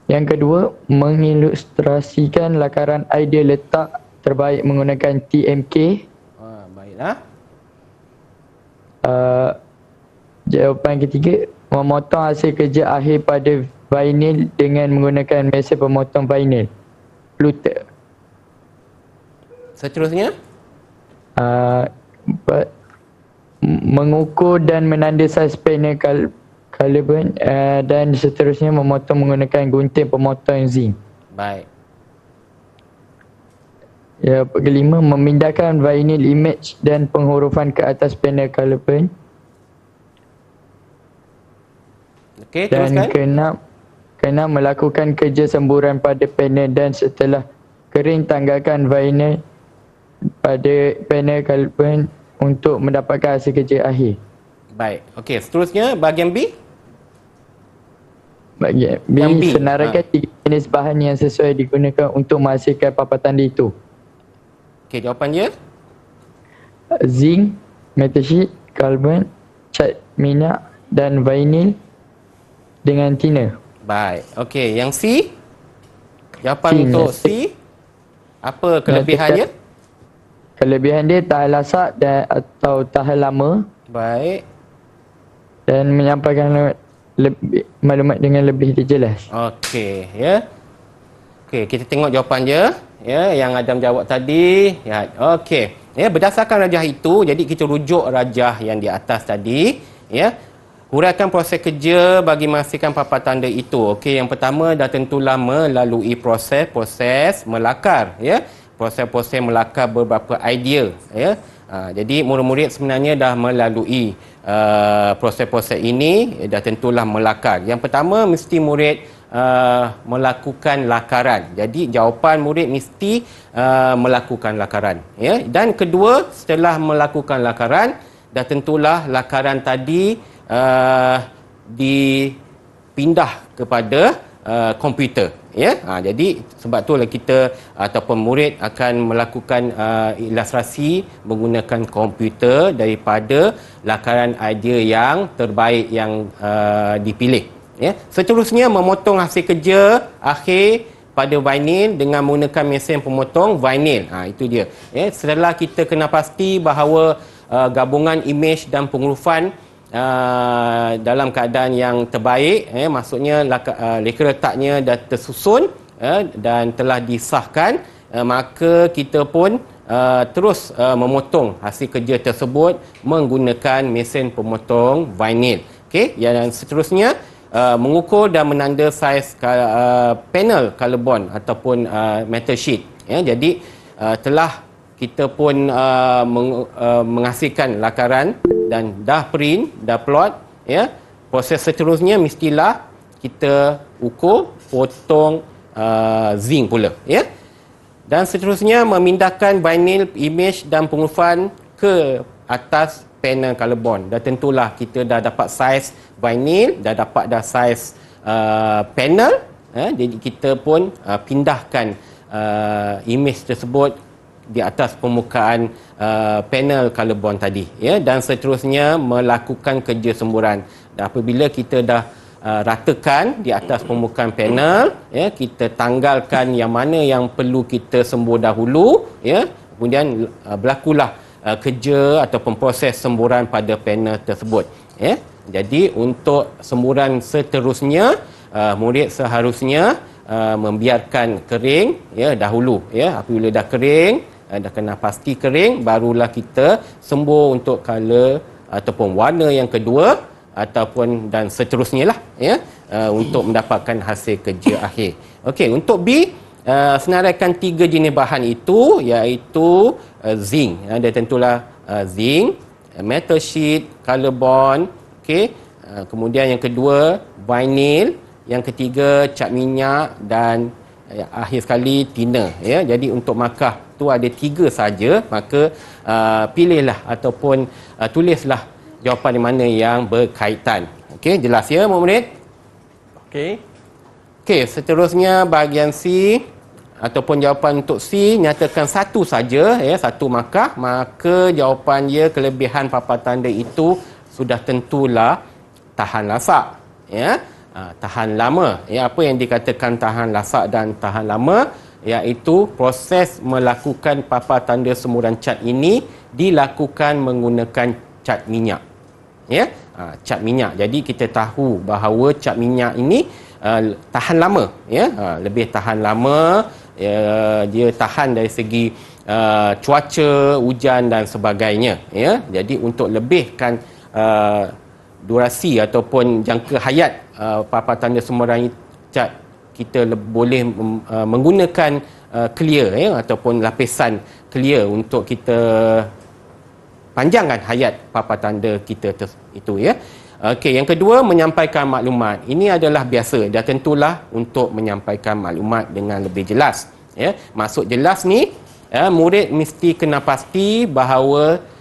Yang kedua, mengilustrasikan lakaran idea letak terbaik menggunakan TMK. Baiklah. Jawapan ketiga, memotong hasil kerja akhir pada vinyl dengan menggunakan mesin pemotong vinyl, Pluter. Seterusnya. Mengukur dan menanda saiz panel carbon dan seterusnya memotong menggunakan gunting pemotong zinc. Baik. Ya, kelima, memindahkan vinyl image dan penghurufan ke atas panel carbon. Okey, Dan teruskan. keenam, melakukan kerja semburan pada panel dan setelah kering tanggalkan vinyl pada panel carbon untuk mendapatkan hasil kerja akhir. Baik. Okey, seterusnya bahagian B. Bahagian B, Yang B, senaraikan tiga jenis bahan yang sesuai digunakan untuk menghasilkan papan tanda itu. Okey, jawapan dia. Zinc, metal sheet, carbon, cat minyak dan vinyl dengan thinner. Baik. Okey, yang C. Jawapan C, untuk yes. C. Apa kelebihan dia? Kelebihan dia tahan lasak dan atau tahan lama Baik. dan menyampaikan maklumat dengan lebih jelas. Okey, ya. Okey, kita tengok jawapan dia. Ya, yang Adam jawab tadi. Ya, okey. Ya, berdasarkan rajah itu, jadi kita rujuk rajah yang di atas tadi, ya. Huraikan proses kerja bagi menghasilkan papan tanda itu. Okey, yang pertama dah tentulah melalui proses melakar, ya. Proses-proses melakar beberapa idea, ya. Jadi murid-murid sebenarnya dah melalui proses-proses ini, dah tentulah melakar. Yang pertama mesti murid melakukan lakaran. Jadi jawapan murid mesti melakukan lakaran, ya. Dan kedua, setelah melakukan lakaran, dah tentulah lakaran tadi dipindah kepada komputer, ya. Jadi sebab itulah kita ataupun murid akan melakukan ilustrasi menggunakan komputer daripada lakaran idea yang terbaik yang dipilih, ya. Seterusnya memotong hasil kerja akhir pada vinyl dengan menggunakan mesin pemotong vinyl. Itu dia, ya. Setelah kita kena pasti bahawa gabungan imej dan penghurufan dalam keadaan yang terbaik, maksudnya reka letaknya dah tersusun dan telah disahkan, maka kita pun terus memotong hasil kerja tersebut menggunakan mesin pemotong vinyl. Okey, yang seterusnya mengukur dan menanda saiz panel carbon ataupun metal sheet, ya. Jadi telah kita pun menghasilkan lakaran dan dah print, dah plot, ya. Proses seterusnya mestilah kita ukur, potong zinc pula, ya. Dan seterusnya memindahkan vinyl image dan penghurufan ke atas panel carbon. Dah tentulah kita dah dapat saiz vinyl, dah dapat dah saiz panel, jadi kita pun pindahkan image tersebut di atas permukaan panel carbon tadi, ya. Dan seterusnya melakukan kerja semburan. Dan apabila kita dah ratakan di atas permukaan panel, ya, kita tanggalkan yang mana yang perlu kita sembur dahulu, ya. Kemudian berlakulah kerja ataupun proses semburan pada panel tersebut, ya. Jadi untuk semburan seterusnya, murid seharusnya membiarkan kering, ya, dahulu, ya. Apabila dah kering, dah kena pasti kering, barulah kita sembur untuk color ataupun warna yang kedua ataupun dan seterusnya lah, ya, untuk mendapatkan hasil kerja akhir. Okey, untuk B, senaraikan tiga jenis bahan itu, iaitu zinc, dia tentulah zinc, metal sheet, carbon, okey, kemudian yang kedua vinyl, yang ketiga cat minyak dan akhir sekali thinner, ya. Jadi untuk markah tu tu ada 3 saja, maka pilihlah ataupun tulislah jawapan di mana yang berkaitan. Okey, jelas ya murid? Okey. Okey, seterusnya bahagian C ataupun jawapan untuk C nyatakan satu saja, ya, satu markah, maka jawapan dia kelebihan papan tanda itu sudah tentulah tahan lasak, ya. Tahan lama, ya. Apa yang dikatakan tahan lasak dan tahan lama, iaitu proses melakukan papan tanda semburan cat ini dilakukan menggunakan cat minyak, ya. Cat minyak. Jadi kita tahu bahawa cat minyak ini tahan lama, ya. Lebih tahan lama, dia tahan dari segi cuaca, hujan dan sebagainya, ya. Jadi untuk lebihkan durasi ataupun jangka hayat papan tanda semburan cat, kita boleh menggunakan clear, ya, ataupun lapisan clear untuk kita panjangkan hayat papan tanda kita itu, ya. Okey, yang kedua, menyampaikan maklumat. Ini adalah biasa, dah tentulah untuk menyampaikan maklumat dengan lebih jelas, ya. Maksud jelas ni, murid mesti kena pasti bahawa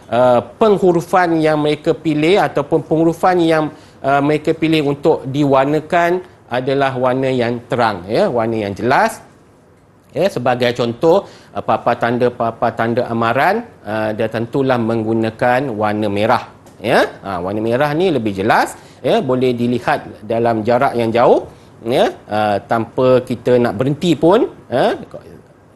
penghurufan yang mereka pilih ataupun penghurufan yang mereka pilih untuk diwarnakan adalah warna yang terang, ya, warna yang jelas. Ya, sebagai contoh, papan tanda amaran dia tentulah menggunakan warna merah, ya. Warna merah ni lebih jelas, ya, boleh dilihat dalam jarak yang jauh, ya, tanpa kita nak berhenti pun,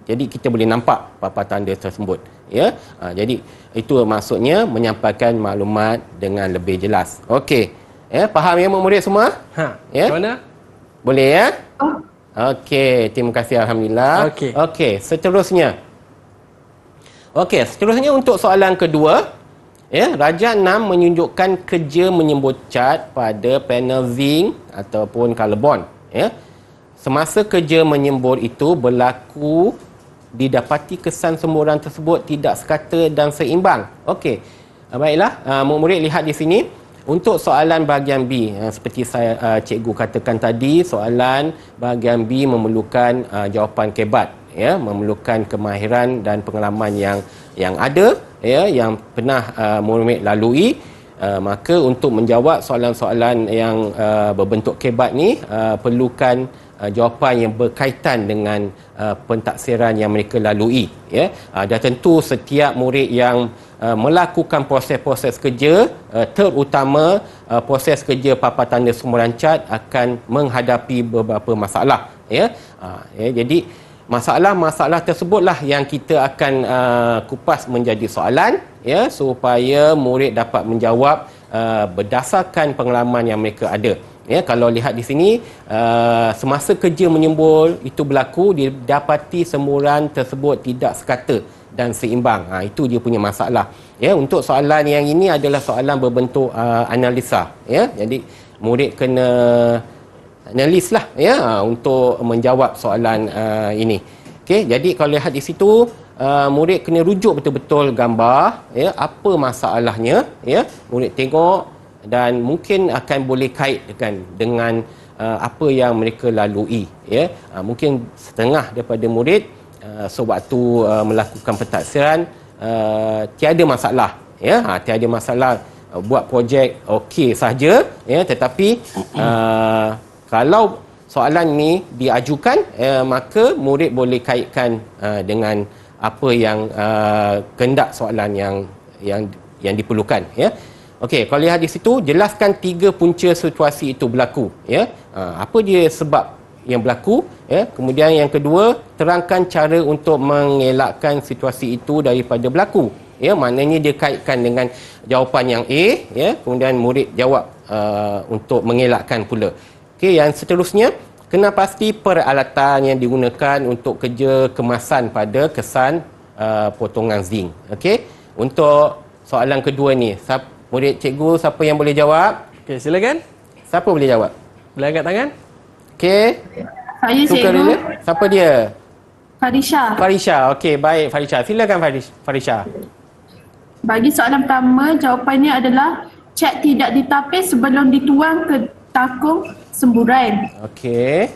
jadi kita boleh nampak papan tanda tersebut, ya. Jadi itu maksudnya menyampaikan maklumat dengan lebih jelas. Okey, ya, faham ya murid semua? Ya, Mana? boleh, ya. Okey, terima kasih, alhamdulillah. Okey, seterusnya. Seterusnya untuk soalan kedua, ya, Raja 6 menunjukkan kerja menyembur cat pada panel zinc ataupun carbon, ya. Semasa kerja menyembur itu berlaku, didapati kesan semburan tersebut tidak sekata dan seimbang. Okey. Baiklah, murid lihat di sini. Untuk soalan bahagian B, seperti saya cikgu katakan tadi, soalan bahagian B memerlukan jawapan kebat, ya, memerlukan kemahiran dan pengalaman yang ada, ya, yang pernah murid lalui. Maka untuk menjawab soalan-soalan yang berbentuk kebat ni, perlukan jawapan yang berkaitan dengan pentaksiran yang mereka lalui, ya. Dah tentu setiap murid yang melakukan proses-proses kerja, terutama proses kerja papan tanda semburan cat, akan menghadapi beberapa masalah, ya. Jadi masalah-masalah tersebutlah yang kita akan kupas menjadi soalan, ya, supaya murid dapat menjawab berdasarkan pengalaman yang mereka ada. Ya, kalau lihat di sini, semasa kerja menyembur itu berlaku, didapati semburan tersebut tidak sekata dan seimbang. Itu dia punya masalah. Ya, untuk soalan yang ini adalah soalan berbentuk analisa. Ya, jadi murid kena analis lah, ya, untuk menjawab soalan ini. Okey, jadi kalau lihat di situ, murid kena rujuk betul-betul gambar, ya, apa masalahnya, ya. Murid tengok dan mungkin akan boleh kaitkan dengan apa yang mereka lalui, ya. Mungkin setengah daripada murid sewaktu melakukan pentaksiran tiada masalah, ya. Tiada masalah, buat projek okey saja, ya, tetapi kalau soalan ni diajukan, maka murid boleh kaitkan dengan apa yang kehendak soalan yang diperlukan, ya. Okey, kalau lihat di situ, jelaskan 3 punca situasi itu berlaku, ya. Apa dia sebab yang berlaku, ya. Kemudian yang kedua, terangkan cara untuk mengelakkan situasi itu daripada berlaku, ya. Maknanya dia kaitkan dengan jawapan yang A, ya. Kemudian murid jawab untuk mengelakkan pula. Okey, yang seterusnya, kena pasti peralatan yang digunakan untuk kerja kemasan pada kesan potongan zinc. Okey, untuk soalan kedua ni, murid cikgu, siapa yang boleh jawab? Okey, silakan. Siapa boleh jawab? Boleh angkat tangan? Okey. Saya Suka cikgu. dia? Siapa dia? Farisha. Farisha. Okey, baik Farisha. Silakan Farisha. Bagi soalan pertama, jawapannya adalah cat tidak ditapis sebelum dituang ke takung semburan. Okey.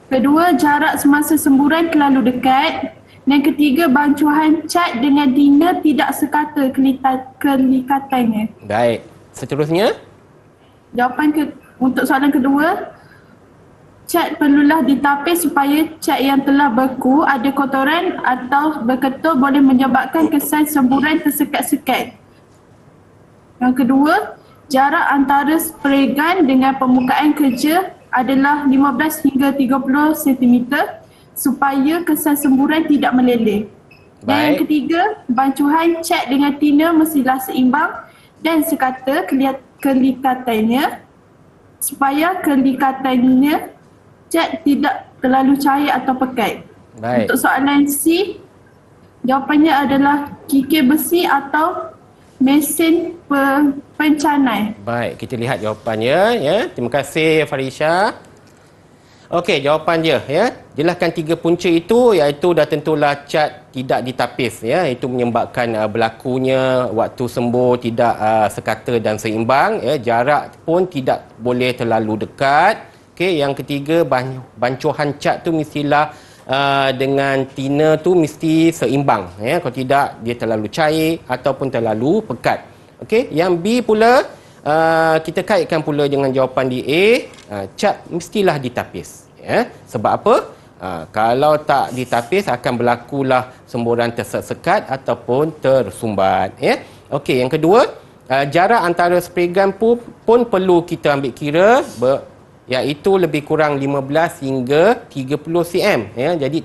Kedua, jarak semasa semburan terlalu dekat. Dan ketiga, bancuhan cat dengan Dina tidak sekata kelikatannya. Baik. Seterusnya? Untuk soalan kedua, cat perlulah ditapis supaya cat yang telah beku, ada kotoran atau berketul boleh menyebabkan kesan semburan tersekat-sekat. Yang kedua, jarak antara spray gun dengan permukaan kerja adalah 15 hingga 30 cm supaya kesan semburan tidak meleleh. Dan yang Baik. ketiga, bancuhan cat dengan tina mestilah seimbang dan sekata kelikatannya supaya kelikatannya cat tidak terlalu cair atau pekat. Baik. Untuk soalan C, jawapannya adalah kikir besi atau mesin pencanai. Baik, kita lihat jawapannya ya. Terima kasih Farisha. Okey, jawapan dia ya. Jelaskan 3 punca itu, iaitu dah tentulah cat tidak ditapis ya. Itu menyebabkan berlakunya waktu sembuh tidak sekata dan seimbang ya. Jarak pun tidak boleh terlalu dekat. Okey, yang ketiga, bancuhan cat tu mestilah dengan tina tu mesti seimbang ya. Kalau tidak dia terlalu cair ataupun terlalu pekat. Okey, yang B pula kita kaitkan pula dengan jawapan di A, cat mestilah ditapis ya. Sebab apa? Kalau tak ditapis akan berlakulah semburan tersekat ataupun tersumbat ya. Okey, yang kedua, jarak antara spray gun pun perlu kita ambil kira iaitu lebih kurang 15 hingga 30 cm ya. Jadi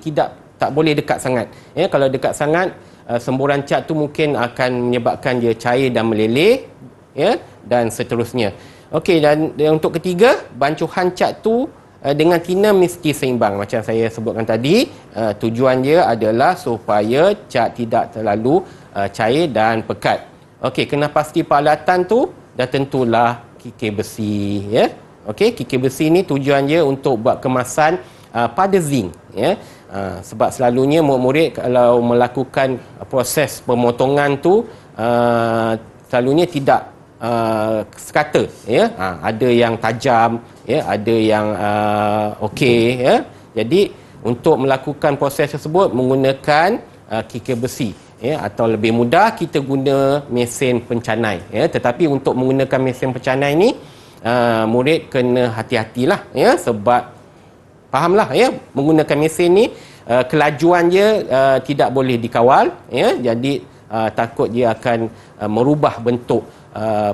tak boleh dekat sangat ya. Kalau dekat sangat semburan cat tu mungkin akan menyebabkan dia cair dan meleleh ya, dan seterusnya. Okey, dan untuk ketiga, bancuhan cat tu dengan tina mesti seimbang macam saya sebutkan tadi. Tujuan dia adalah supaya cat tidak terlalu cair dan pekat. Okey, kena pasti peralatan tu dah tentulah kikir besi ya. Okey, kikir besi ni tujuan dia untuk buat kemasan pada zinc ya. Sebab selalunya murid-murid kalau melakukan proses pemotongan tu selalunya tidak sekata ya. Ada yang tajam ya, ada yang okey ya. Jadi untuk melakukan proses tersebut menggunakan kikir besi ya, atau lebih mudah kita guna mesin pencanai ya. Tetapi untuk menggunakan mesin pencanai ni murid kena hati-hatilah ya, sebab fahamlah ya, menggunakan mesin ni kelajuan dia tidak boleh dikawal ya. Jadi takut dia akan merubah bentuk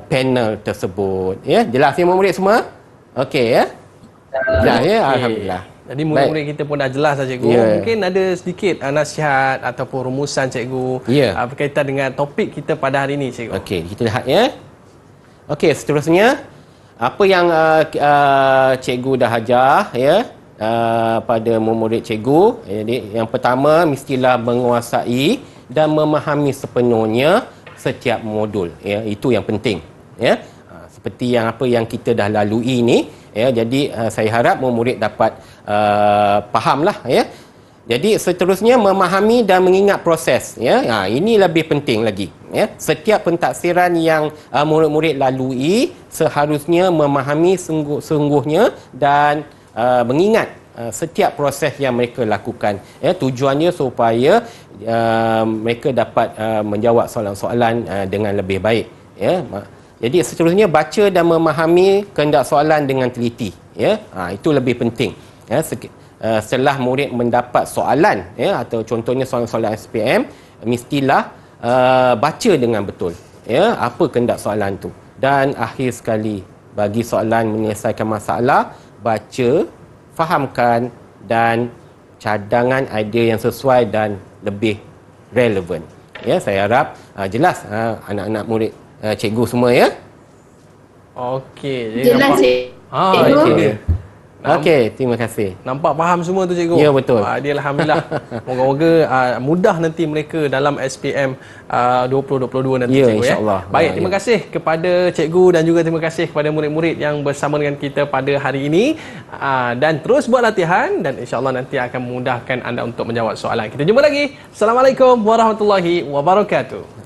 panel tersebut ya. Jelas ya murid semua? Okey ya. Jelas ya, alhamdulillah. Jadi murid-murid kita pun dah jelas lah cikgu. Ya. Mungkin ada sedikit nasihat ataupun rumusan cikgu berkaitan dengan topik kita pada hari ini cikgu. Okey, kita lihat ya. Okey, seterusnya apa yang cikgu dah ajar ya pada murid cikgu. Jadi yang pertama, mestilah menguasai dan memahami sepenuhnya setiap modul ya. Itu yang penting ya. Seperti apa yang kita dah lalui ni ya. Jadi saya harap murid dapat fahamlah ya. Jadi seterusnya, memahami dan mengingat proses ya. Ini lebih penting lagi ya. Setiap pentaksiran yang murid-murid lalui seharusnya memahami sungguhnya dan mengingat setiap proses yang mereka lakukan ya. Tujuannya supaya mereka dapat menjawab soalan-soalan dengan lebih baik ya. Jadi seterusnya, baca dan memahami kehendak soalan dengan teliti ya. Itu lebih penting ya. Setelah murid mendapat soalan ya, atau contohnya soalan-soalan SPM, mestilah baca dengan betul ya apa kehendak soalan tu. Dan akhir sekali, bagi soalan menyelesaikan masalah, baca, fahamkan dan cadangan idea yang sesuai dan lebih relevan ya. Saya harap jelas anak-anak murid cikgu semua ya. Okey, Jelas nampak. cikgu. Itu dia. Okey, terima kasih. Nampak faham semua tu cikgu? Ya, betul. Dia alhamdulillah. Moga-moga mudah nanti mereka dalam SPM 2022 nanti Ya, cikgu ya. insya-Allah. Baik, terima kasih kepada cikgu dan juga terima kasih kepada murid-murid yang bersama dengan kita pada hari ini. Dan terus buat latihan dan insya-Allah nanti akan memudahkan anda untuk menjawab soalan. Kita jumpa lagi. Assalamualaikum warahmatullahi wabarakatuh.